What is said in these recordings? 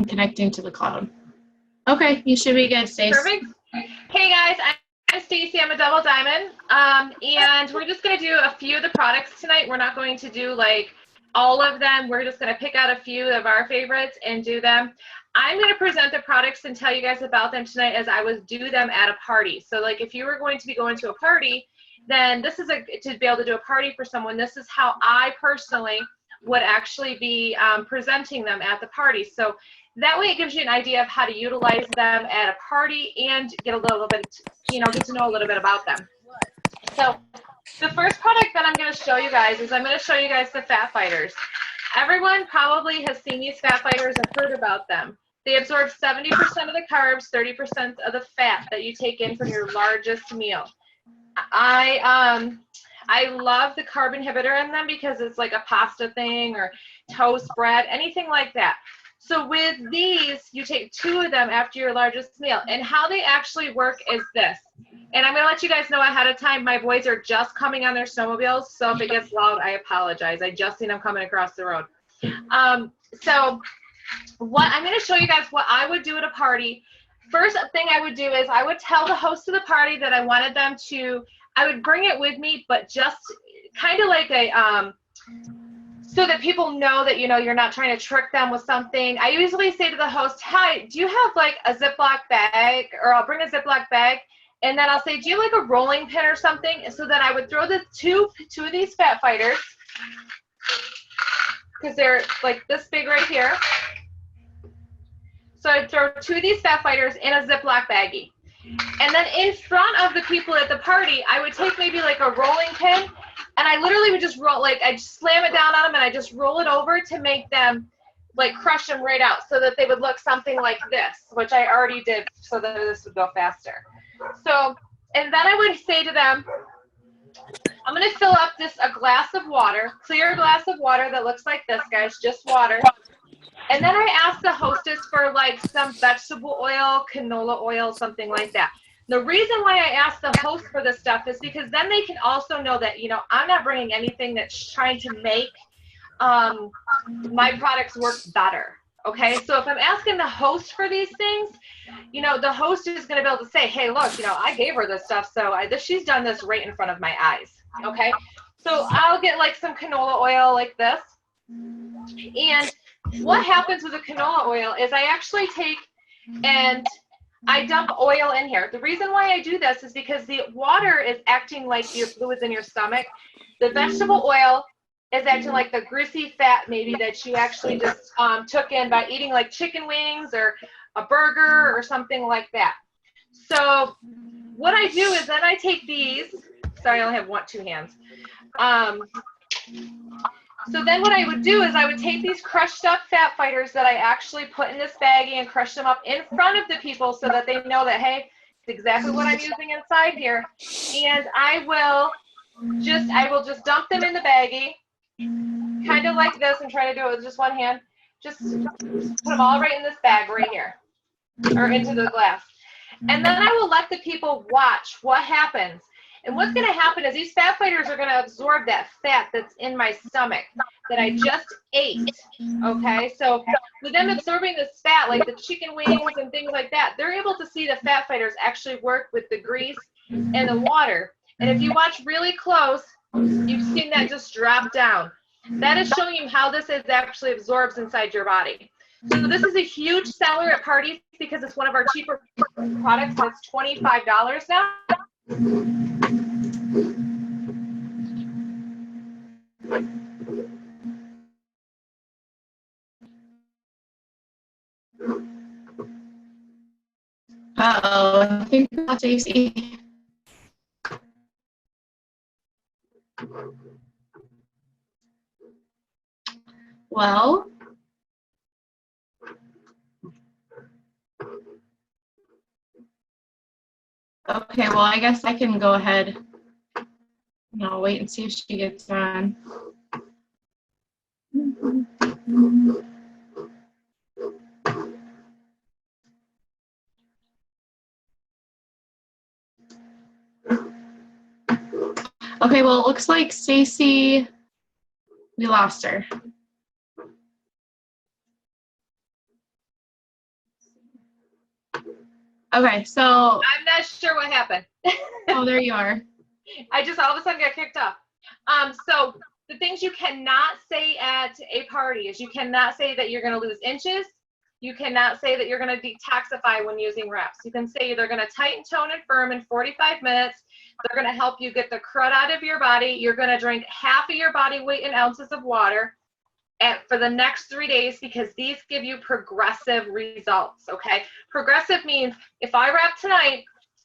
I'm connecting to the cloud. Okay, you should be good, Stace. Perfect. Hey guys, I'm Stacy. I'm a double diamond, and we're just going to do a few of the products tonight. We're not going to do like all of them. We're just going to pick out a few of our favorites and do them. I'm going to present the products and tell you guys about them tonight as I would do them at a party. So like if you were going to be going to a party, then this is to be able to do a party for someone. This is how I personally would actually be presenting them at the party. So that way it gives you an idea of how to utilize them at a party and get a little bit, get to know a little bit about them. So the first product that I'm going to show you guys is I'm going to show you guys the fat fighters. Everyone probably has seen these fat fighters and heard about them. They absorb 70% of the carbs, 30% of the fat that you take in from your largest meal. I love the carb inhibitor in them because it's like a pasta thing or toast bread, anything like that. So with these, you take 2 of them after your largest meal. And how they actually work is this. And I'm going to let you guys know ahead of time, my boys are just coming on their snowmobiles. So if it gets loud, I apologize. I just seen them coming across the road. So what I'm going to show you guys what I would do at a party. First thing I would do is I would tell the host of the party that I wanted them to, I would bring it with me, but just kind of like a, so that people know that, you're not trying to trick them with something. I usually say to the host, hi, do you have like a Ziploc bag? Or I'll bring a Ziploc bag. And then I'll say, do you have like a rolling pin or something? And so then I would throw the two of these fat fighters, because they're like this big right here. So I'd throw 2 of these fat fighters in a Ziploc baggie. And then in front of the people at the party, I would take maybe like a rolling pin, and I literally would just roll, like I'd slam it down on them and I just roll it over to make them like crush them right out so that they would look something like this, which I already did so that this would go faster. So, and then I would say to them, I'm going to fill up a glass of water, clear glass of water that looks like this, guys, just water. And then I asked the hostess for like some vegetable oil, canola oil, something like that. The reason why I asked the host for this stuff is because then they can also know that, I'm not bringing anything that's trying to make my products work better. Okay, so if I'm asking the host for these things, the host is going to be able to say, hey, look, I gave her this stuff, so she's done this right in front of my eyes. Okay, so I'll get like some canola oil like this. And what happens with the canola oil is I actually take and I dump oil in here. The reason why I do this is because the water is acting like your fluids in your stomach. The vegetable oil is acting like the greasy fat maybe that you actually just took in by eating like chicken wings or a burger or something like that. So what I do is then I take these. Sorry, I only have 2 hands. So then what I would do is I would take these crushed up fat fighters that I actually put in this baggie and crush them up in front of the people so that they know that, hey, it's exactly what I'm using inside here. And I will just dump them in the baggie, kind of like this, and try to do it with just one hand. Just put them all right in this bag right here, or into the glass. And then I will let the people watch what happens. And what's going to happen is these fat fighters are going to absorb that fat that's in my stomach that I just ate, okay? So with them absorbing this fat, like the chicken wings and things like that, they're able to see the fat fighters actually work with the grease and the water. And if you watch really close, you've seen that just drop down. That is showing you how this is actually absorbs inside your body. So this is a huge seller at parties because it's one of our cheaper products. It's $25 now. Uh-oh, I think that's Stacy. Well, okay, well, I guess I can go ahead and I'll wait and see if she gets on. Okay, well, it looks like Stacy, we lost her. Okay, so, I'm not sure what happened. oh, there you are. I just all of a sudden got kicked off. So the things you cannot say at a party is you cannot say that you're going to lose inches. You cannot say that you're going to detoxify when using reps. You can say they're going to tighten, tone, and firm in 45 minutes. They're going to help you get the crud out of your body. You're going to drink half of your body weight in ounces of water for the next 3 days, because these give you progressive results, okay? Progressive means if I rep tonight,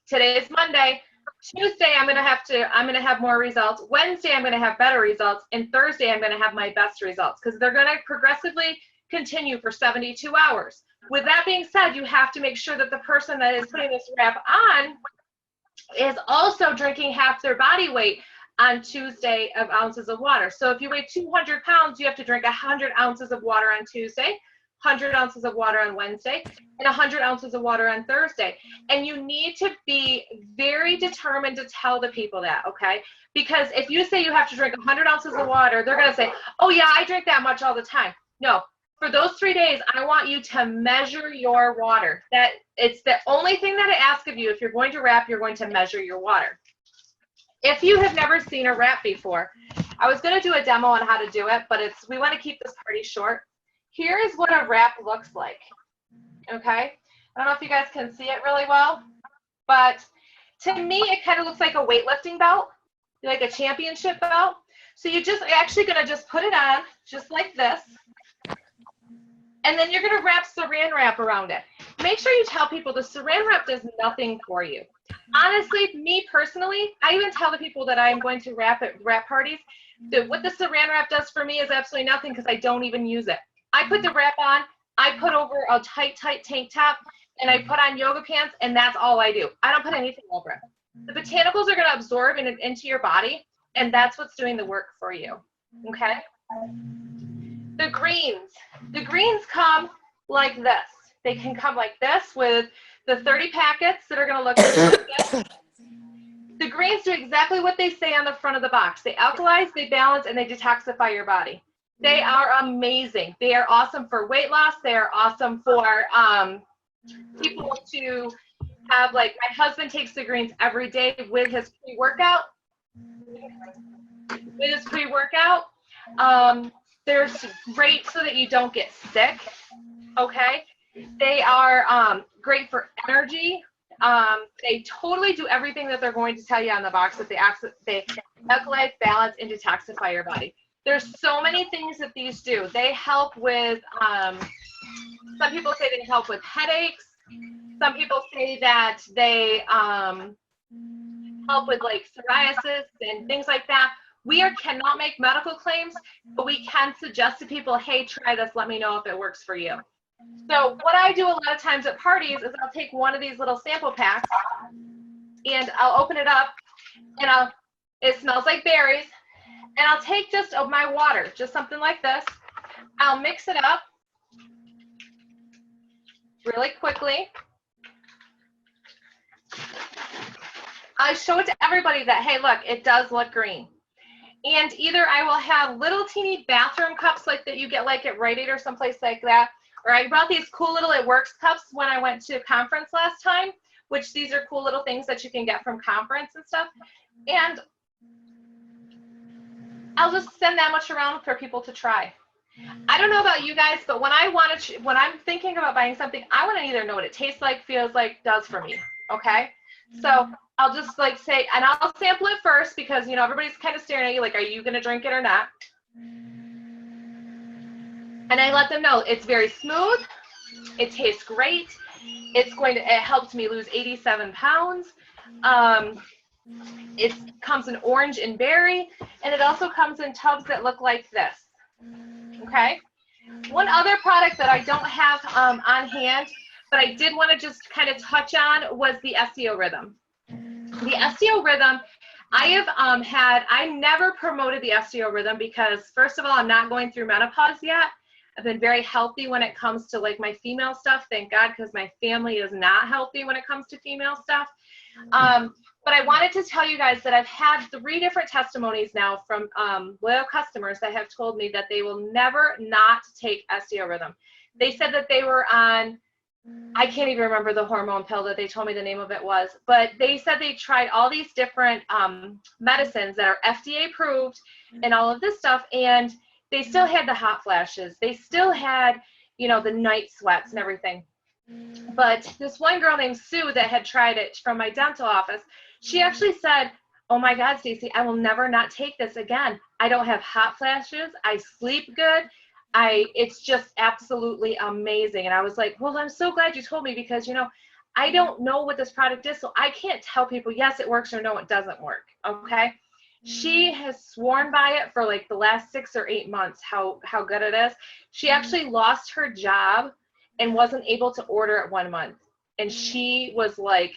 today is Monday, Tuesday I'm going to have more results. Wednesday I'm going to have better results, and Thursday I'm going to have my best results, because they're going to progressively continue for 72 hours. With that being said, you have to make sure that the person that is putting this rep on is also drinking half their body weight on Tuesday of ounces of water. So if you weigh 200 pounds, you have to drink 100 ounces of water on Tuesday, 100 ounces of water on Wednesday, and 100 ounces of water on Thursday. And you need to be very determined to tell the people that, okay? Because if you say you have to drink 100 ounces of water, they're going to say, oh yeah, I drink that much all the time. No, for those 3 days, I want you to measure your water. It's the only thing that I ask of you. If you're going to rep, you're going to measure your water. If you have never seen a rep before, I was going to do a demo on how to do it, but we want to keep this party short. Here is what a rep looks like, okay? I don't know if you guys can see it really well, but to me, it kind of looks like a weightlifting belt, like a championship belt. So you're actually going to just put it on just like this, and then you're going to wrap saran wrap around it. Make sure you tell people the saran wrap does nothing for you. Honestly, me personally, I even tell the people that I'm going to rep at rep parties that what the saran wrap does for me is absolutely nothing, because I don't even use it. I put the wrap on, I put over a tight tank top, and I put on yoga pants, and that's all I do. I don't put anything over it. The botanicals are going to absorb into your body, and that's what's doing the work for you, okay? The greens come like this. They can come like this with the 30 packets that are going to look like this. The greens do exactly what they say on the front of the box. They alkalize, they balance, and they detoxify your body. They are amazing. They are awesome for weight loss. They are awesome for people to have, like my husband takes the greens every day with his pre-workout. They're great so that you don't get sick, okay? They are great for energy. They totally do everything that they're going to tell you on the box, that they alkalize, balance, and detoxify your body. There's so many things that these do. They help with, some people say they help with headaches. Some people say that they help with like psoriasis and things like that. We cannot make medical claims, but we can suggest to people, hey, try this, let me know if it works for you. So what I do a lot of times at parties is I'll take one of these little sample packs and I'll open it up, and it smells like berries, and I'll take just my water, just something like this. I'll mix it up really quickly. I show it to everybody that, hey, look, it does look green. And either I will have little teeny bathroom cups like that you get like at Rite Aid or someplace like that, or I brought these cool little It Works cups when I went to a conference last time, which these are cool little things that you can get from conference and stuff. And I'll just send that much around for people to try. I don't know about you guys, but when I'm thinking about buying something, I want to either know what it tastes like, feels like, does for me, okay? So I'll just like say, and I'll sample it first because, you know, everybody's kind of staring at you like, are you going to drink it or not? And I let them know it's very smooth. It tastes great. It helps me lose 87 pounds. It comes in orange and berry, and it also comes in tubs that look like this. Okay. One other product that I don't have on hand, but I did want to just kind of touch on, was the SEO Rhythm. The SEO Rhythm, I never promoted the SEO Rhythm because, first of all, I'm not going through menopause yet. I've been very healthy when it comes to like my female stuff, thank God, because my family is not healthy when it comes to female stuff. But I wanted to tell you guys that I've had 3 different testimonies now from loyal customers that have told me that they will never not take SEO Rhythm. They said that they were on I can't even remember the hormone pill that they told me the name of it was, but they said they tried all these different medicines that are FDA approved and all of this stuff, and they still had the hot flashes. They still had, you know, the night sweats and everything. But this one girl named Sue that had tried it from my dental office, she actually said, oh my God, Staci, I will never not take this again. I don't have hot flashes. I sleep good. It's just absolutely amazing. And I was like, well, I'm so glad you told me because, you know, I don't know what this product is, so I can't tell people, yes, it works or no, it doesn't work. Okay. She has sworn by it for like the last 6 or 8 months, how good it is. She actually lost her job and wasn't able to order it 1 month. And she was like,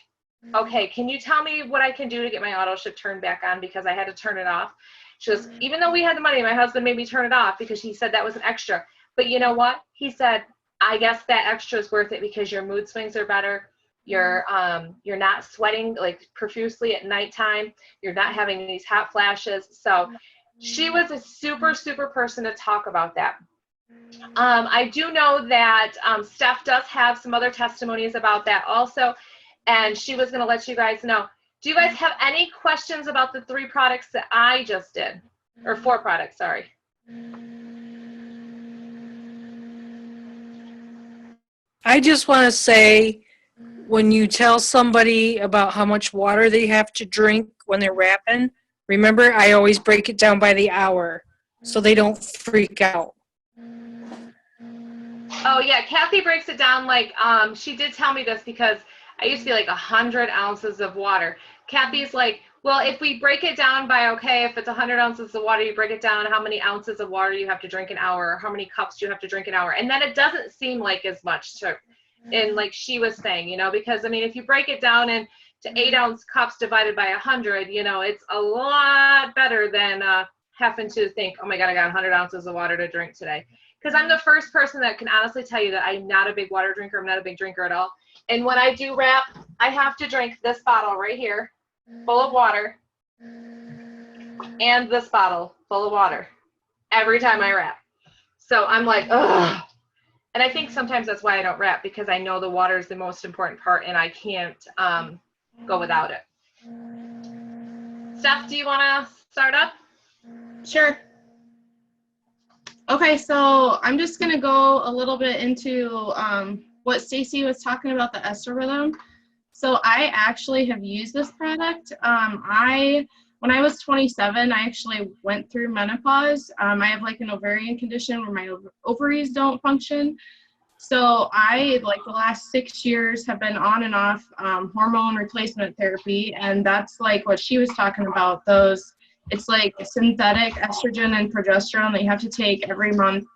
okay, can you tell me what I can do to get my auto ship turned back on because I had to turn it off? She goes, even though we had the money, my husband made me turn it off because he said that was an extra. But you know what? He said, I guess that extra is worth it because your mood swings are better. You're not sweating like profusely at nighttime. You're not having these hot flashes. So she was a super, super person to talk about that. I do know that Steph does have some other testimonies about that also, and she was going to let you guys know. Do you guys have any questions about the 3 products that I just did? Or 4 products, sorry. I just want to say, when you tell somebody about how much water they have to drink when they're wrapping, remember, I always break it down by the hour so they don't freak out. Oh, yeah, Kathy breaks it down like, she did tell me this because I used to be like 100 ounces of water. Kathy's like, well, if we break it down by, okay, if it's 100 ounces of water, you break it down how many ounces of water you have to drink an hour, or how many cups you have to drink an hour. And then it doesn't seem like as much to, and like she was saying, you know, because I mean, if you break it down into 8-ounce cups divided by 100, you know, it's a lot better than having to think, oh my God, I got 100 ounces of water to drink today. Because I'm the first person that can honestly tell you that I'm not a big water drinker. I'm not a big drinker at all. And when I do wrap, I have to drink this bottle right here, full of water, and this bottle full of water every time I wrap. So I'm like, ugh. And I think sometimes that's why I don't wrap, because I know the water is the most important part and I can't go without it. Steph, do you want to start up? Sure. Okay, so I'm just going to go a little bit into what Staci was talking about, the ester rhythm. So I actually have used this product. When I was 27, I actually went through menopause. I have like an ovarian condition where my ovaries don't function. So I, like the last 6 years, have been on and off hormone replacement therapy, and that's like what she was talking about, those. It's like synthetic estrogen and progesterone that you have to take every month.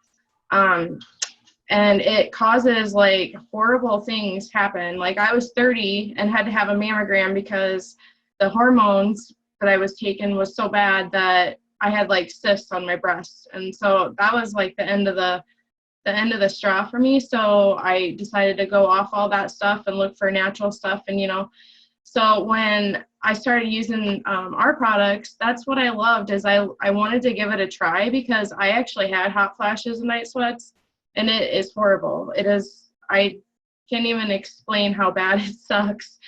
And it causes like horrible things happen. Like I was 30 and had to have a mammogram because the hormones that I was taking was so bad that I had like cysts on my breasts. And so that was like the end of the straw for me. So I decided to go off all that stuff and look for natural stuff. And, you know, so when I started using our products, that's what I loved, is I wanted to give it a try because I actually had hot flashes and night sweats, and it is horrible. It is, I can't even explain how bad it sucks.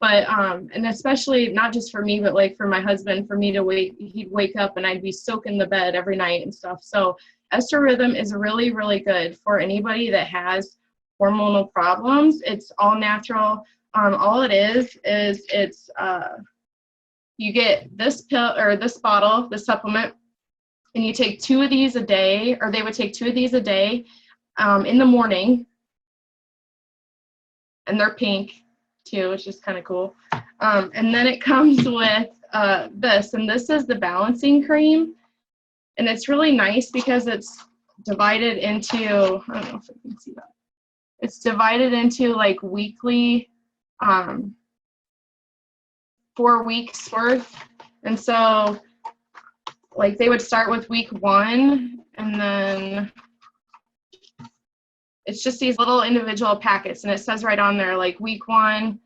But, and especially not just for me, but like for my husband, for me to he'd wake up and I'd be soaking the bed every night and stuff. So Ester Rhythm is really, really good for anybody that has hormonal problems. It's all natural. All it is it's you get this pill or this bottle, this supplement, and you take 2 of these a day, or they would take 2 of these a day in the morning, and they're pink too, which is kind of cool. And then it comes with this, and this is the balancing cream, and it's really nice because it's divided into, I don't know if you can see that. It's divided into like weekly 4 weeks worth. And so like they would start with week 1, and then it's just these little individual packets, and it says right on there like week 1,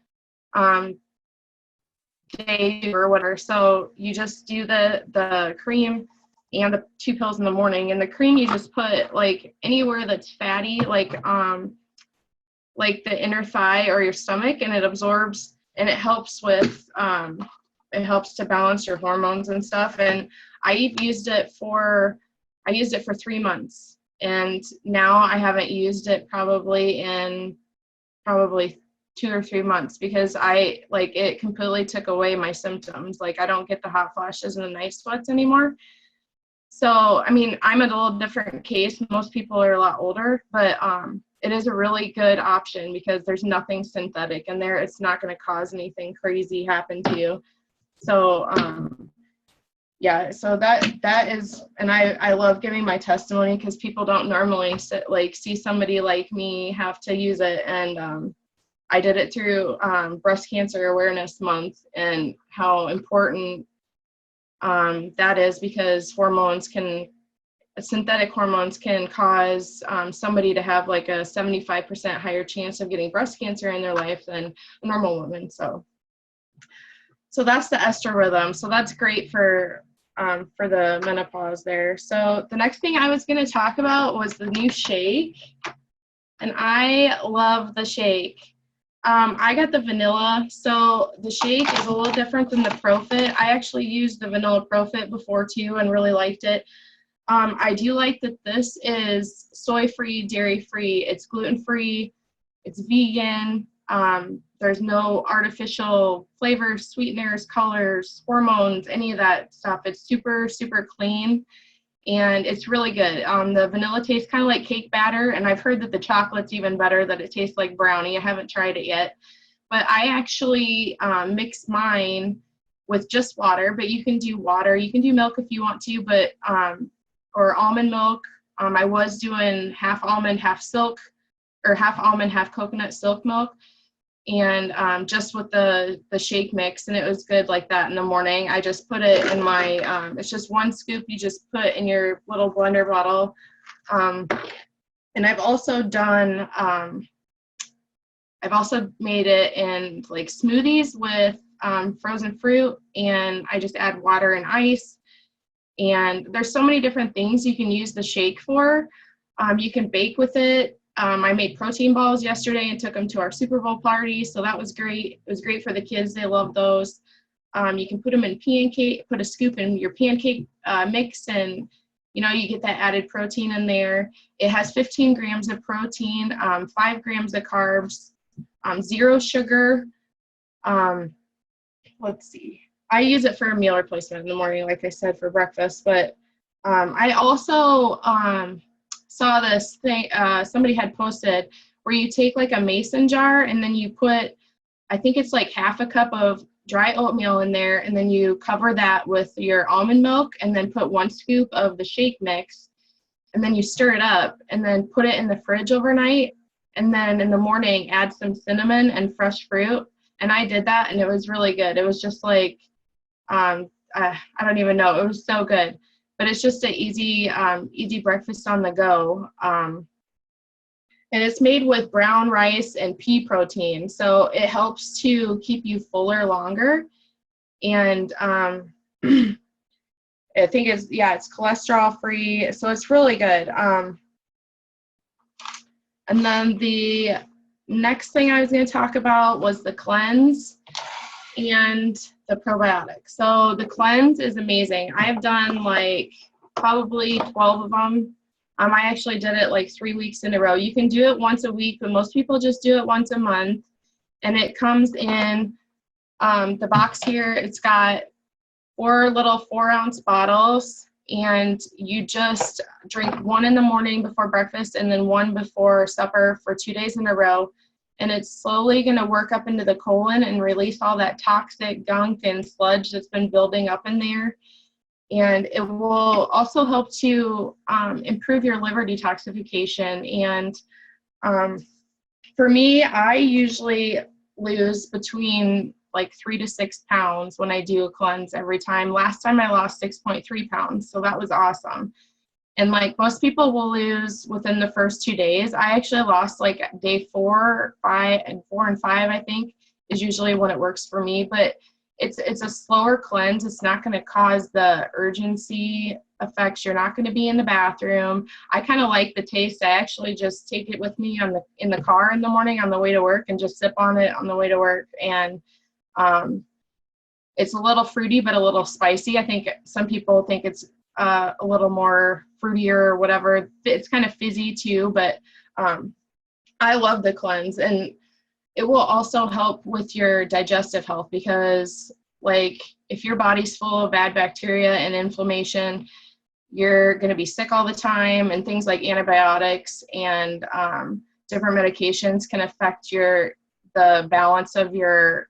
day 2 or whatever. So you just do the cream and the 2 pills in the morning, and the cream you just put like anywhere that's fatty, like like the inner thigh or your stomach, and it absorbs, and it helps with it helps to balance your hormones and stuff. And I used it for 3 months, and now I haven't used it probably in 2 or 3 months, because it completely took away my symptoms. Like, I don't get the hot flashes and the night sweats anymore. So, I mean, I'm a little different case. Most people are a lot older, but it is a really good option because there's nothing synthetic in there. It's not going to cause anything crazy happen to you. So, yeah, so that is, and I love giving my testimony, because people don't normally see somebody like me have to use it. And I did it through Breast Cancer Awareness Month, and how important that is, because synthetic hormones can cause somebody to have like a 75% higher chance of getting breast cancer in their life than a normal woman. So that's the ester rhythm. So that's great for the menopause there. So the next thing I was going to talk about was the new shake, and I love the shake. I got the vanilla, so the shake is a little different than the Profit. I actually used the vanilla Profit before too and really liked it. I do like that this is soy-free, dairy-free, it's gluten-free, it's vegan, there's no artificial flavors, sweeteners, colors, hormones, any of that stuff. It's super, super clean, and it's really good. The vanilla tastes kind of like cake batter, and I've heard that the chocolate's even better, that it tastes like brownie. I haven't tried it yet, but I actually mix mine with just water, but you can do water. You can do milk if you want to, but or almond milk. I was doing half almond, half silk, or half almond, half coconut silk milk, and just with the shake mix, and it was good like that in the morning. I just put it in my, it's just 1 scoop you just put in your little blender bottle. And I've also done, I've also made it in like smoothies with frozen fruit, and I just add water and ice. And there's so many different things you can use the shake for. You can bake with it. I made protein balls yesterday and took them to our Super Bowl party, so that was great. It was great for the kids. They love those. You can put them in pancake, put a scoop in your pancake mix, and you get that added protein in there. It has 15 grams of protein, 5 grams of carbs, 0 sugar. Let's see. I use it for a meal replacement in the morning, like I said, for breakfast. But I also saw this thing somebody had posted where you take like a mason jar, and then you put, I think it's like half a cup of dry oatmeal in there, and then you cover that with your almond milk, and then put 1 scoop of the shake mix, and then you stir it up, and then put it in the fridge overnight, and then in the morning add some cinnamon and fresh fruit. And I did that, and it was really good. It was just like, I don't even know. It was so good. But it's just an easy breakfast on the go. And it's made with brown rice and pea protein. So it helps to keep you fuller longer. And I think it's cholesterol free. So it's really good. And then the next thing I was going to talk about was the cleanse and the probiotics. So the cleanse is amazing. I've done like probably 12 of them. I actually did it like 3 weeks in a row. You can do it once a week, but most people just do it once a month. And it comes in the box here. It's got 4 little 4-ounce bottles, and you just drink 1 in the morning before breakfast and then 1 before supper for 2 days in a row. And it's slowly going to work up into the colon and release all that toxic gunk and sludge that's been building up in there. And it will also help to improve your liver detoxification. And for me, I usually lose between like 3 to 6 pounds when I do a cleanse every time. Last time I lost 6.3 pounds, so that was awesome. And like most people will lose within the first 2 days. I actually lost like day 4, 5, and 4 and 5, I think, is usually when it works for me. But it's a slower cleanse. It's not going to cause the urgency effects. You're not going to be in the bathroom. I kind of like the taste. I actually just take it with me in the car in the morning on the way to work and just sip on it on the way to work. And it's a little fruity, but a little spicy. I think some people think it's a little more fruitier or whatever. It's kind of fizzy too, but I love the cleanse. And it will also help with your digestive health because, like, if your body's full of bad bacteria and inflammation, you're going to be sick all the time, and things like antibiotics and different medications can affect the balance of your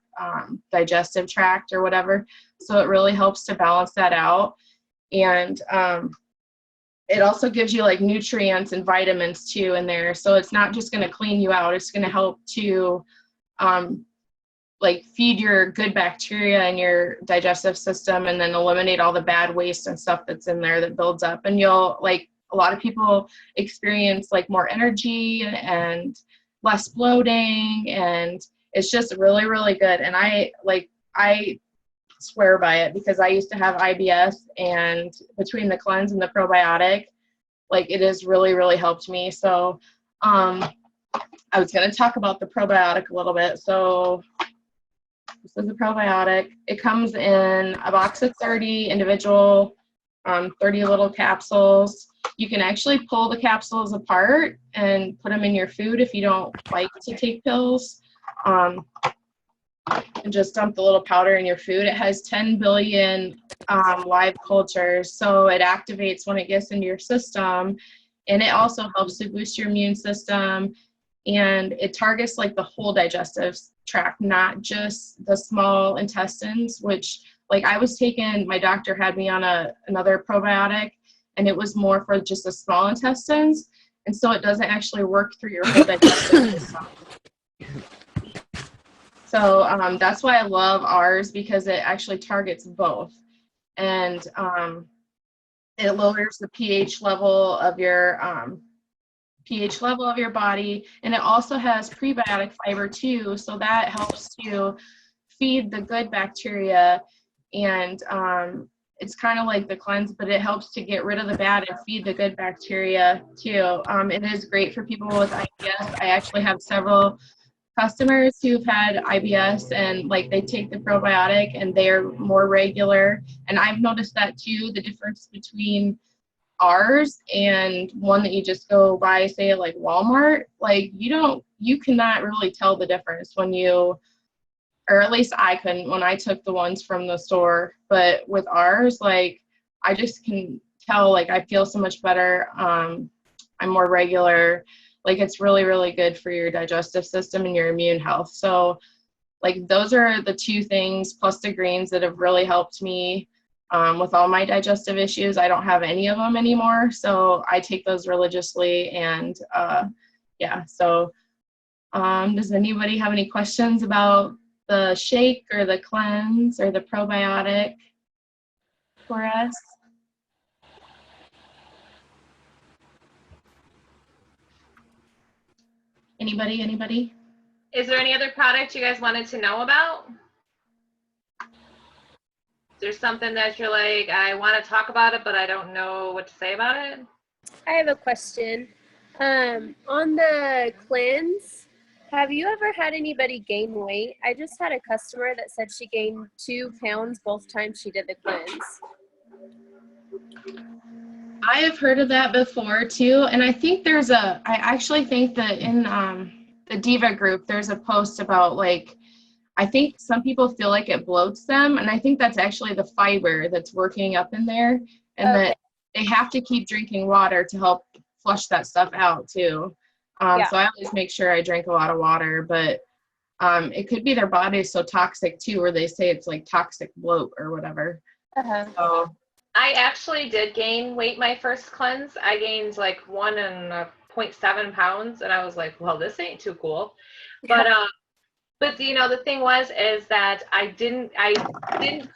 digestive tract or whatever. So it really helps to balance that out. And it also gives you like nutrients and vitamins too in there. So it's not just going to clean you out. It's going to help to like feed your good bacteria in your digestive system and then eliminate all the bad waste and stuff that's in there that builds up. And you'll, like, a lot of people experience like more energy and less bloating, and it's just really, really good. And I swear by it because I used to have IBS, and between the cleanse and the probiotic, like, it has really, really helped me. So I was going to talk about the probiotic a little bit. So this is a probiotic. It comes in a box of 30 individual, 30 little capsules. You can actually pull the capsules apart and put them in your food if you don't like to take pills. And just dump the little powder in your food. It has 10 billion live cultures, so it activates when it gets into your system, and it also helps to boost your immune system, and it targets like the whole digestive tract, not just the small intestines, which, like, I was taking, my doctor had me on another probiotic, and it was more for just the small intestines, and so it doesn't actually work through your whole digestive system. So that's why I love ours, because it actually targets both. And it lowers the pH level of your body. And it also has prebiotic fiber too. So that helps to feed the good bacteria. And it's kind of like the cleanse, but it helps to get rid of the bad and feed the good bacteria too. It is great for people with IBS. I actually have several customers who've had IBS, and like, they take the probiotic and they're more regular. And I've noticed that too, the difference between ours and one that you just go buy, say, like Walmart. Like, you cannot really tell the difference when you, or at least I couldn't when I took the ones from the store. But with ours, like, I just can tell, like, I feel so much better. I'm more regular. Like, it's really, really good for your digestive system and your immune health. So, like, those are the two things, plus the greens, that have really helped me with all my digestive issues. I don't have any of them anymore, so I take those religiously. And yeah, so does anybody have any questions about the shake or the cleanse or the probiotic for us? Anybody? Is there any other product you guys wanted to know about? Is there something that you're like, I want to talk about it, but I don't know what to say about it? I have a question. On the cleanse, have you ever had anybody gain weight? I just had a customer that said she gained 2 pounds both times she did the cleanse. I have heard of that before too, and I think I actually think that in the Diva group, there's a post about, like, I think some people feel like it bloats them, and I think that's actually the fiber that's working up in there, and that they have to keep drinking water to help flush that stuff out too. Yeah. So I always make sure I drink a lot of water, but it could be their body is so toxic too, where they say it's like toxic bloat or whatever. So I actually did gain weight my first cleanse. I gained like 1.7 pounds, and I was like, well, this ain't too cool. But you know, the thing is that I didn't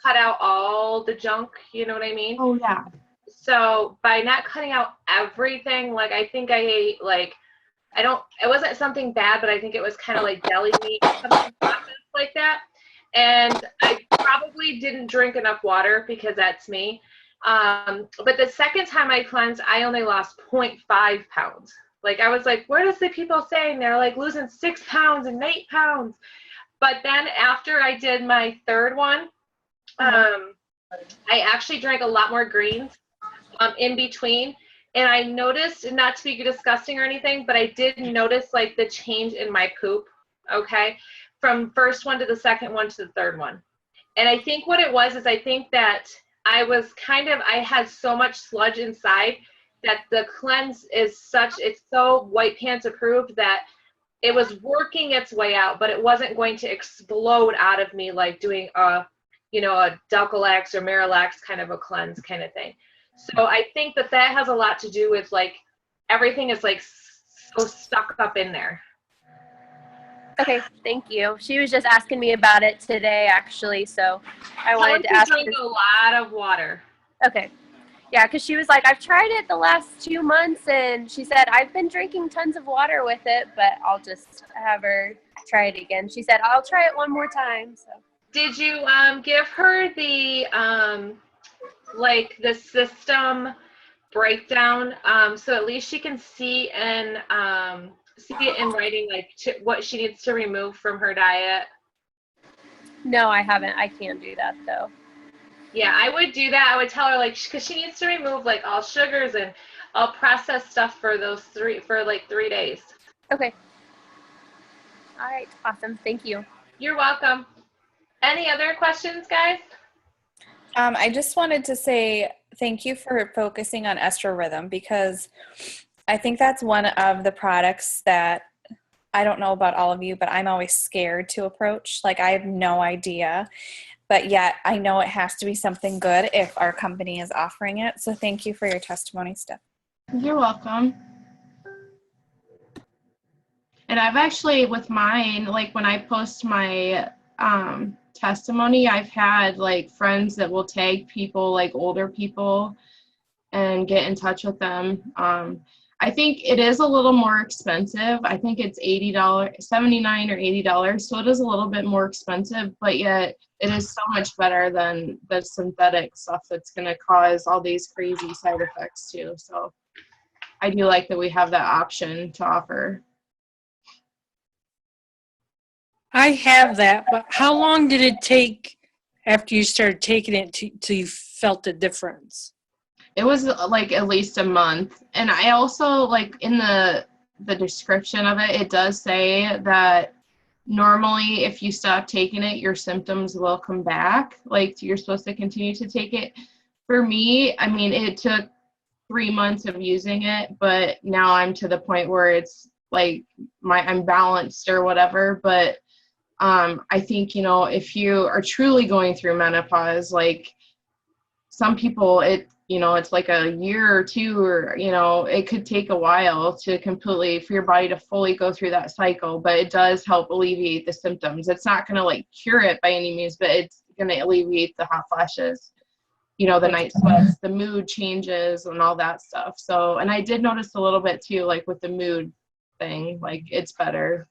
cut out all the junk, you know what I mean? oh yeah. So by not cutting out everything, like, I think I ate, like, it wasn't something bad, but I think it was kind of like deli meat, something processed like that. And I probably didn't drink enough water, because that's me. But the second time I cleansed, I only lost 0.5 pounds. Like, I was like, what is the people saying? They're like losing 6 pounds and 8 pounds. But then after I did my third one, I actually drank a lot more greens in between. And I noticed, not to be disgusting or anything, but I did notice like the change in my poop, okay, from first one to the second one to the third one. And I think what it was is I think that I had so much sludge inside that the cleanse is it's so white pants approved that it was working its way out, but it wasn't going to explode out of me like doing a Dulcolax or Marilax kind of a cleanse kind of thing. So I think that has a lot to do with like everything is like so stuck up in there. Okay, thank you. She was just asking me about it today, actually, so I wanted to ask. Drink a lot of water. Okay. Yeah, because she was like, I've tried it the last 2 months, and she said, I've been drinking tons of water with it, but I'll just have her try it again. She said, I'll try it one more time. So. Did you give her the like the system breakdown so at least she can see and see it in writing, like what she needs to remove from her diet? No, I haven't. I can do that though. Yeah, I would do that. I would tell her, like, because she needs to remove like all sugars and all processed stuff for like 3 days. Okay. All right. Awesome. Thank you. You're welcome. Any other questions, guys? I just wanted to say thank you for focusing on Estro Rhythm, because I think that's one of the products that I don't know about all of you, but I'm always scared to approach. Like, I have no idea, but yet I know it has to be something good if our company is offering it. So thank you for your testimony, Steph. You're welcome. And I've actually, with mine, like when I post my testimony, I've had like friends that will tag people, like older people, and get in touch with them. I think it is a little more expensive. I think it's $80, $79 or $80. So it is a little bit more expensive, but yet it is so much better than the synthetic stuff that's going to cause all these crazy side effects too. So I do like that we have that option to offer. I have that, but how long did it take after you started taking it till you felt the difference? It was like at least a month. And I also, like, in the description of it, it does say that normally if you stop taking it, your symptoms will come back. Like, you're supposed to continue to take it. For me, I mean, it took 3 months of using it, but now I'm to the point where it's like I'm balanced or whatever. But I think, if you are truly going through menopause, like some people, it's like a year or two, or, it could take a while to for your body to fully go through that cycle, but it does help alleviate the symptoms. It's not going to like cure it by any means, but it's going to alleviate the hot flashes, the night sweats, the mood changes and all that stuff. So, and I did notice a little bit too, like with the mood thing, like it's better.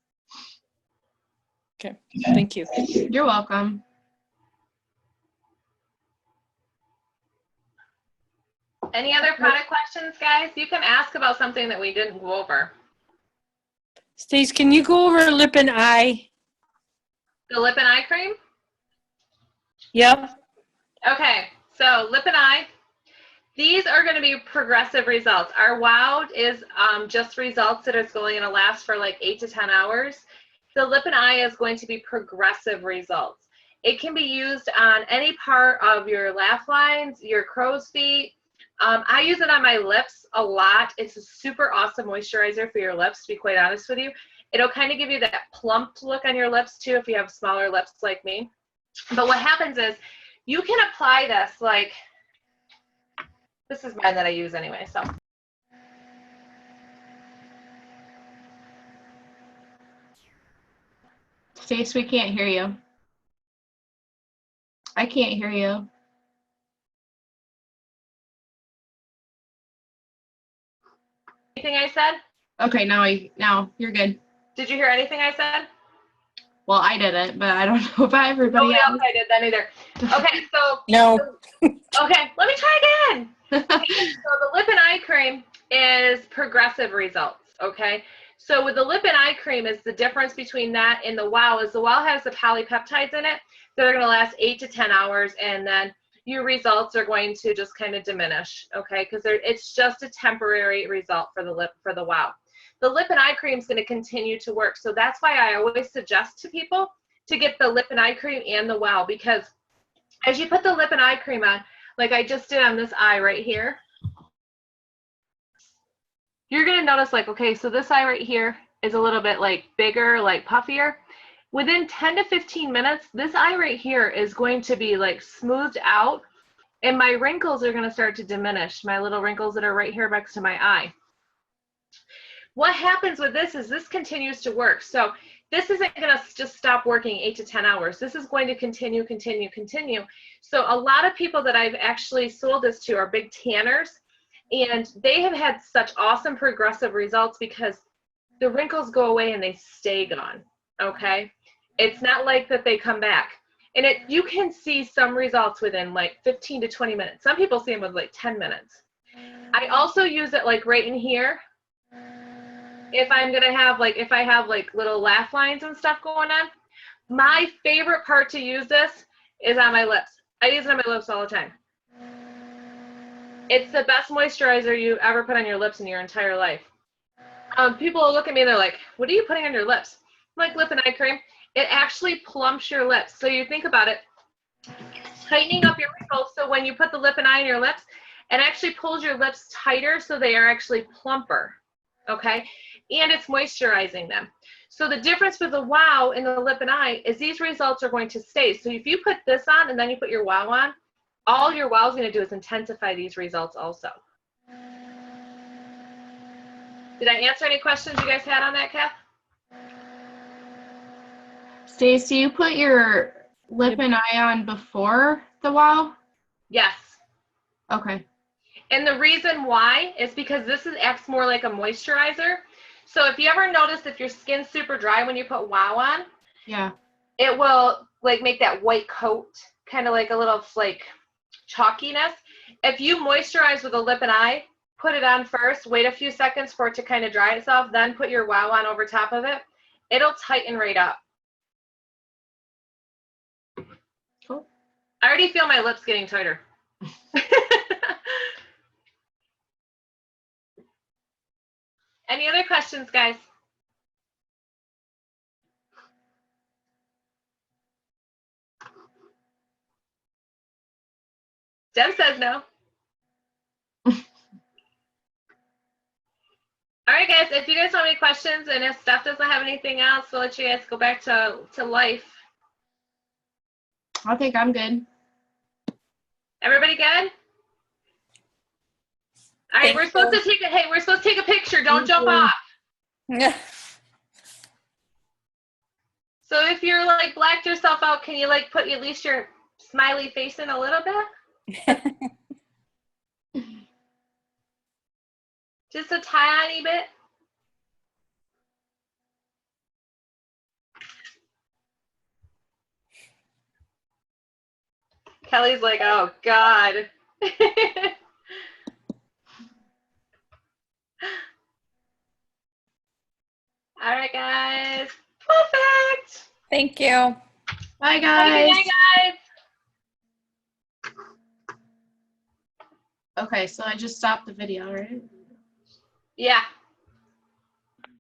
Okay, thank you. You're welcome. Any other product questions, guys? You can ask about something that we didn't go over. Stace, can you go over lip and eye? The lip and eye cream? Yep. Okay, so lip and eye. These are going to be progressive results. Our WOW is just results that is going to last for like 8 to 10 hours. The lip and eye is going to be progressive results. It can be used on any part of your laugh lines, your crow's feet. I use it on my lips a lot. It's a super awesome moisturizer for your lips, to be quite honest with you. It'll kind of give you that plumped look on your lips too if you have smaller lips like me. But what happens is you can apply this, like, this is mine that I use anyway, so. Stace, we can't hear you. I can't hear you. Anything I said? Okay, now you're good. Did you hear anything I said? Well, I didn't, but I don't know about everybody Nobody else. else I did that either. Okay, so No. okay, let me try again. Okay, so the lip and eye cream is progressive results. Okay, so with the lip and eye cream is the difference between that and the WOW is the WOW has the polypeptides in it that are going to last 8 to 10 hours, and then your results are going to just kind of diminish. Okay, because it's just a temporary result for the lip for the WOW. The lip and eye cream is going to continue to work. So that's why I always suggest to people to get the lip and eye cream and the WOW, because as you put the lip and eye cream on, like I just did on this eye right here, you're going to notice like, okay, so this eye right here is a little bit like bigger, like puffier. Within 10 to 15 minutes, this eye right here is going to be like smoothed out, and my wrinkles are going to start to diminish, my little wrinkles that are right here next to my eye. What happens with this is this continues to work. So this isn't going to just stop working 8 to 10 hours. This is going to continue. So a lot of people that I've actually sold this to are big tanners, and they have had such awesome progressive results because the wrinkles go away and they stay gone, okay? It's not like that they come back. And you can see some results within like 15 to 20 minutes. Some people see them with like 10 minutes. I also use it like right in here. If I'm going to have like, if I have like little laugh lines and stuff going on, my favorite part to use this is on my lips. I use it on my lips all the time. It's the best moisturizer you ever put on your lips in your entire life. People will look at me and they're like, what are you putting on your lips? I'm like, lip and eye cream. It actually plumps your lips. So you think about it, tightening up your wrinkles. So when you put the lip and eye on your lips, it actually pulls your lips tighter so they are actually plumper, okay? And it's moisturizing them. So the difference with the WOW and the lip and eye is these results are going to stay. So if you put this on and then you put your WOW on, all your WOW is going to do is intensify these results also. Did I answer any questions you guys had on that, Kath? Stacy, you put your lip and eye on before the WOW? Yes. Okay. And the reason why is because this acts more like a moisturizer. So if you ever notice if your skin's super dry when you put WOW on, Yeah. it will like make that white coat, kind of like a little like chalkiness. If you moisturize with a lip and eye, put it on first, wait a few seconds for it to kind of dry itself, then put your WOW on over top of it, it'll tighten right up. Cool. I already feel my lips getting tighter. Any other questions, guys? Deb says no. All right, guys, if you guys have any questions and if Steph doesn't have anything else, we'll let you guys go back to life. I think I'm good. Everybody good? All right, we're supposed to take a picture. Don't jump off. Yeah. So if you're like blacked yourself out, can you like put at least your smiley face in a little bit? Just a tiny bit. Kelly's like, oh God. All right, guys. Perfect. Thank you. Bye, Have a guys. good night, guys. Okay, so I just stopped the video, right? Yeah.